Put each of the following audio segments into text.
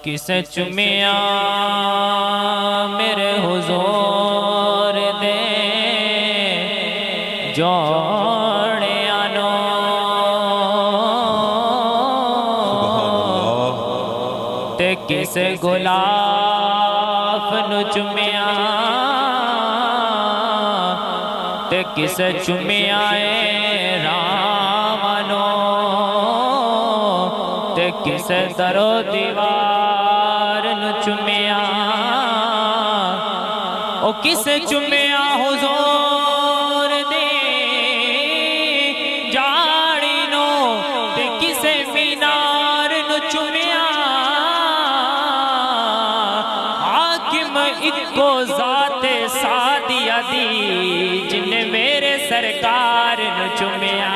کسے چومیا میرے حضور دے جوڑیاں نو تے کسے گلاف نو چومیا تے کسے چومیا رامانو تے کسے درو دیوار نو چومیا او کسے چومیا حضور دے جاڑی نو تے کسے مینار نو چومیا حاکم اکو ذات سادیہ دی جن میرے سرکار نو چومیا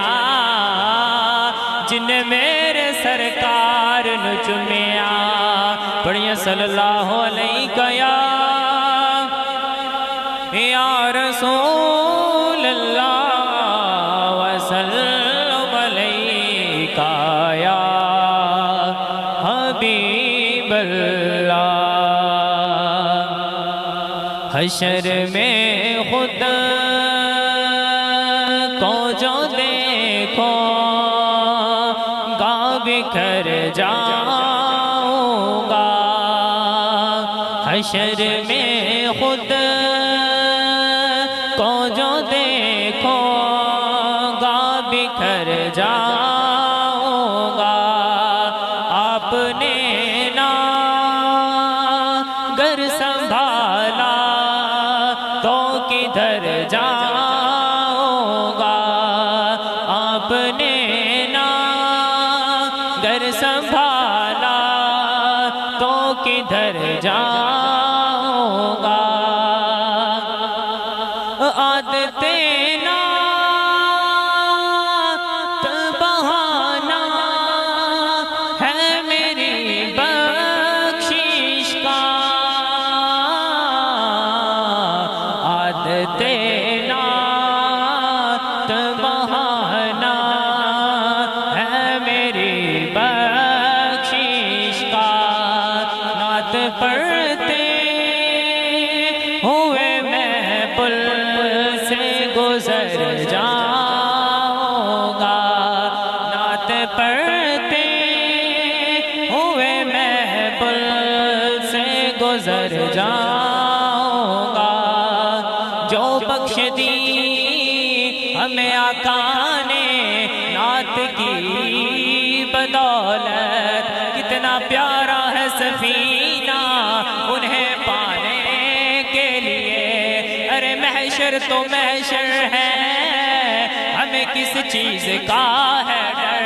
جن میرے سرکار نو چومیا پڑھیں صلی اللہ علیہ یا رسول اللہ وسلم علیہ یا حبیب اللہ حشر میں خود کو جو دیکھو گا بکھر جاؤں گا حشر میں خود کو جو دیکھو گا بکھر جاؤں گا آپ نے نا گر سنبھالا تو کدھر جاؤں گا آپ نے نا گر سنبھالا تو کدھر جاؤں گا عادتیں نات بہانا ہے میری بخشش کا عادتیں نات بہانا ہے میری بخشش کا نعت پڑھتے ہوئے میں پل سے گزر جاؤں گا نعت پڑھتے ہوئے میں پل سے گزر جاؤں گا جو بخش دی ہمیں آقا نے نعت کی بدولت کتنا پیارا ہے سفینہ انہیں پانے کے لیے ارے محشر تو محشر ہے ہمیں کس چیز کا ہے ڈر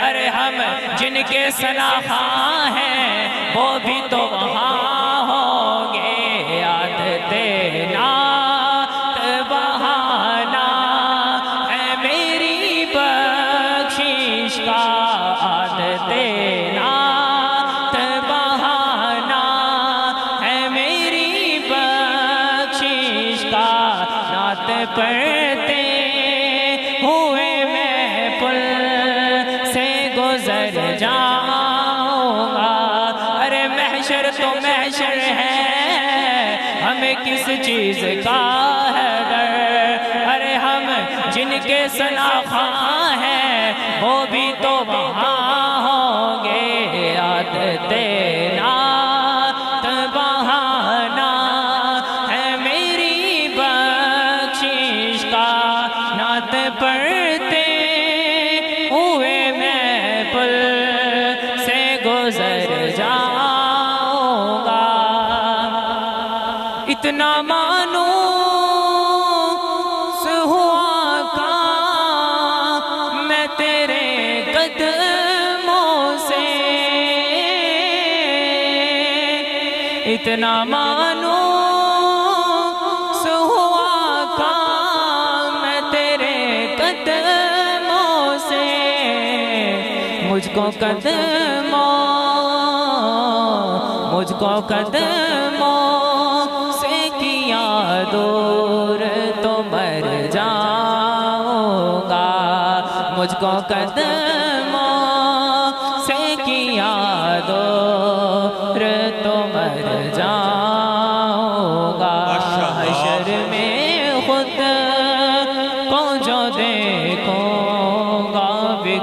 ارے ہم جن کے سلاخاں ہیں وہ بھی تو وہاں ہوں گے عادتیں نعت بہانا ہے میری بخشش کا عادتیں نعت بہانا ہے میری بخشش کا نعت پڑھتے ہوئے میں پل سے گزر جاؤں گا ارے محشر تو محشر ہے ہمیں کس چیز کا ہے ڈر ارے ہم جن کے سلاخاں ہیں وہ بھی تو وہاں ہوں گے عادتیں نعت بہانا ہے میری بخشش کا نعت پڑھتے ہوئے میں پل سے گزر جاؤں گا اتنا مانوس ہوا کا میں تیرے قدموں سے اتنا مانوس ہوا کا میں تیرے قدموں سے مجھ کو قدموں سے کیا دور تو مر جاؤں گا مجھ کو قدموں سے کیا دور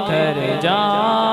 ٹھہر جاؤں